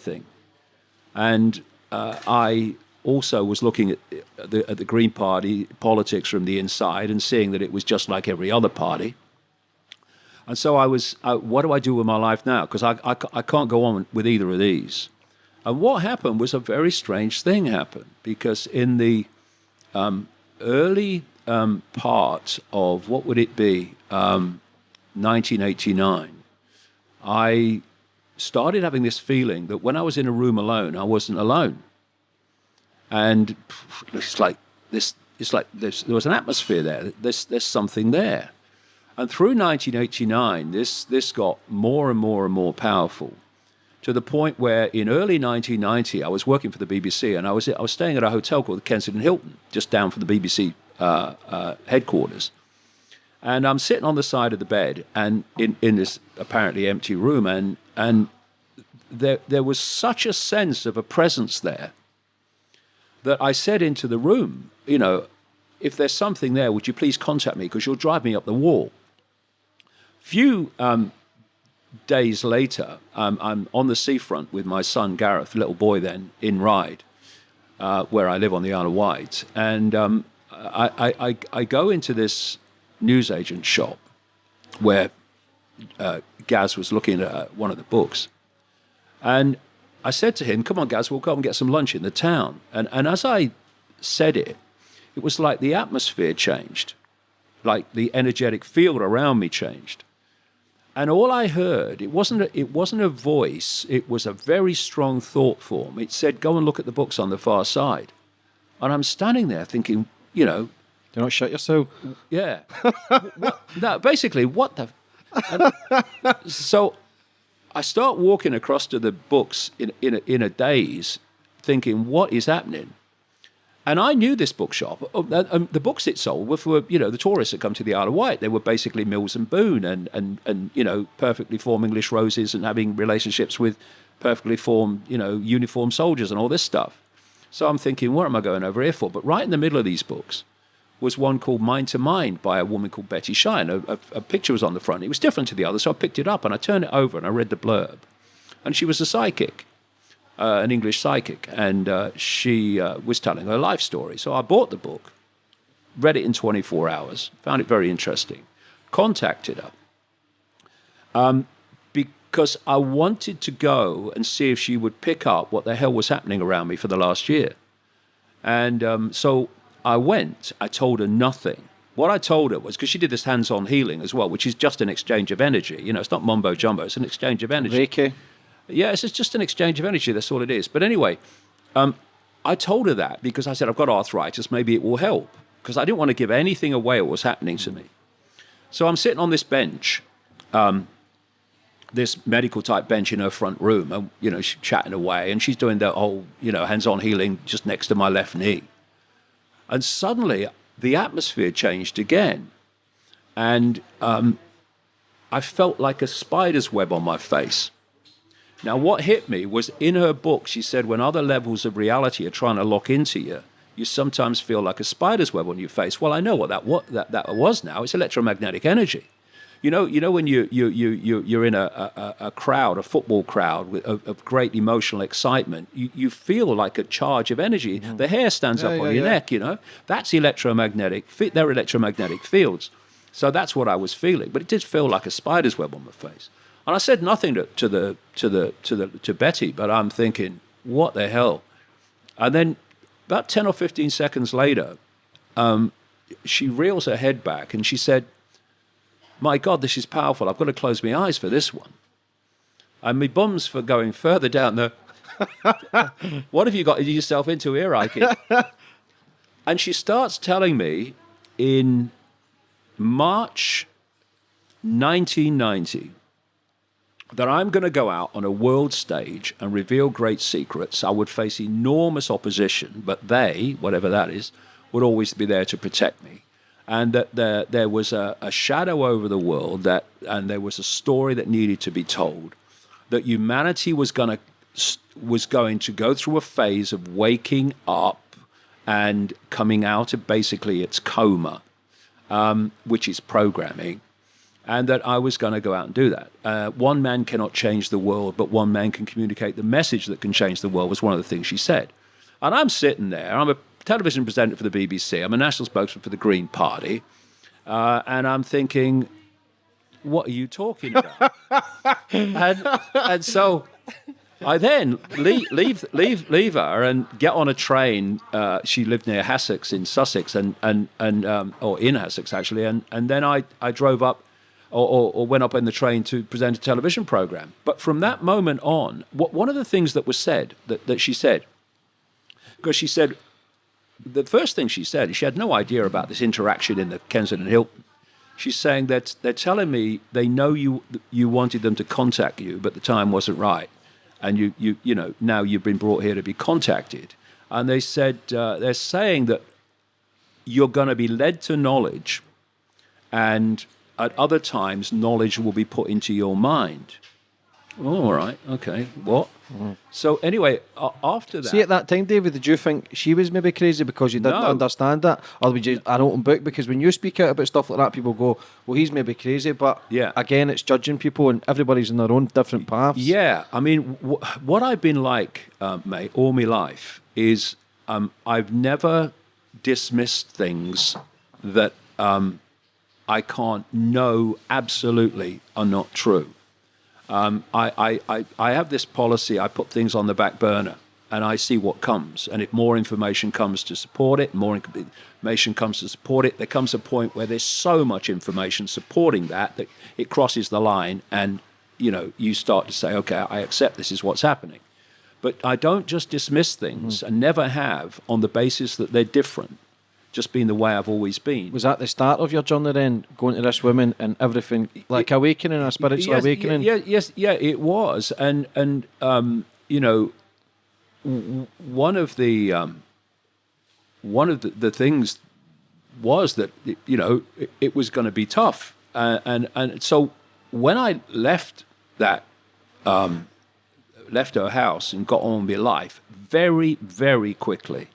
thing. And I also was looking at the Green Party politics from the inside and seeing that it was just like every other party. And so I was, what do I do with my life now? Because I can't go on with either of these. And what happened was a very strange thing happened, because in the early part of, what would it be, 1989, I started having this feeling that when I was in a room alone, I wasn't alone. And it's like there was an atmosphere there. There's something there. And through 1989, this got more and more and more powerful, to the point where in early 1990, I was working for the BBC, and I was staying at a hotel called the Kensington Hilton, just down from the BBC headquarters. And I'm sitting on the side of the bed, and in this apparently empty room, and there was such a sense of a presence there that I said into the room, if there's something there, would you please contact me, because you'll drive me up the wall. Few days later, I'm on the seafront with my son Gareth, little boy then, in Ryde, where I live on the Isle of Wight, and I go into this newsagent shop where Gaz was looking at one of the books, and I said to him, "Come on, Gaz, we'll go and get some lunch in the town." And as I said it, it was like the atmosphere changed, like the energetic field around me changed. And all I heard, it wasn't a voice, it was a very strong thought form. It said, "Go and look at the books on the far side." And I'm standing there thinking, Do not shut yourself. yeah. No, basically, what the... And so I start walking across to the books in a daze, thinking, what is happening? And I knew this bookshop. The books it sold were for, the tourists that come to the Isle of Wight. They were basically Mills and Boon and perfectly formed English roses and having relationships with perfectly formed, uniformed soldiers and all this stuff. So I'm thinking, what am I going over here for? But right in the middle of these books was one called Mind to Mind by a woman called Betty Shine. A picture was on the front. It was different to the others, so I picked it up and I turned it over and I read the blurb. And she was a psychic. An English psychic, and she was telling her life story. So I bought the book, read it in 24 hours, found it very interesting, contacted her, because I wanted to go and see if she would pick up what the hell was happening around me for the last year. And so I went. I told her nothing. What I told her was, because she did this hands-on healing as well, which is just an exchange of energy. It's not mumbo-jumbo, it's an exchange of energy. Icke. Yeah, it's just an exchange of energy. That's all it is. But anyway, I told her that because I said, I've got arthritis. Maybe it will help. Because I didn't want to give anything away what was happening to me. So I'm sitting on this bench, this medical type bench in her front room. And, she's chatting away. And she's doing the whole, hands-on healing just next to my left knee. And suddenly the atmosphere changed again. And I felt like a spider's web on my face. Now, what hit me was, in her book, she said, when other levels of reality are trying to lock into you, you sometimes feel like a spider's web on your face. Well, I know what that was now. It's electromagnetic energy. You know when you're in a crowd, a football crowd of great emotional excitement, you feel like a charge of energy. Mm-hmm. The hair stands up on your neck, That's electromagnetic. They're electromagnetic fields. So that's what I was feeling. But it did feel like a spider's web on my face. And I said nothing to Betty, but I'm thinking, what the hell? And then about 10 or 15 seconds later, she reels her head back and she said, "My God, this is powerful. I've got to close my eyes for this one." And my bum's for going further down the... What have you got yourself into here, Icke? And she starts telling me in March 1990... that I'm going to go out on a world stage and reveal great secrets. I would face enormous opposition, but they, whatever that is, would always be there to protect me. And that there was a shadow over the world, and there was a story that needed to be told, that humanity was going to go through a phase of waking up and coming out of basically its coma, which is programming. and that I was going to go out and do that. One man cannot change the world, but one man can communicate the message that can change the world, was one of the things she said. And I'm sitting there. I'm a television presenter for the BBC. I'm a national spokesman for the Green Party. And I'm thinking, what are you talking about? and so I then leave her and get on a train. She lived near Hassocks in Sussex, or in Hassocks actually. And then I drove up, or went up in the train to present a television program. But from that moment on, one of the things that was said that she said, because she said, the first thing she said is she had no idea about this interaction in the Kensington Hilton. She's saying that they're telling me they know you wanted them to contact you, but the time wasn't right, and you know now you've been brought here to be contacted. And they said they're saying that you're going to be led to knowledge, and at other times knowledge will be put into your mind. Oh, all right, okay, what? So anyway, after that... See, at that time, David, did you think she was maybe crazy because you didn't understand that? Or was you an open book? Because when you speak out about stuff like that, people go, well, he's maybe crazy, but again, it's judging people and everybody's in their own different paths. Yeah, I mean, what I've been like, mate, all my life is I've never dismissed things that I can't know absolutely are not true. I have this policy. I put things on the back burner and I see what comes. And if more information comes to support it, there comes a point where there's so much information supporting that it crosses the line, and you start to say, okay, I accept this is what's happening. But I don't just dismiss things, and never have, on the basis that they're different, just being the way I've always been. Was that the start of your journey then, going to this woman and everything, like awakening, a spiritual awakening? Yes, it was. And one of the things was that, it was going to be tough. And so when I left her house and got on with my life, very, very quickly,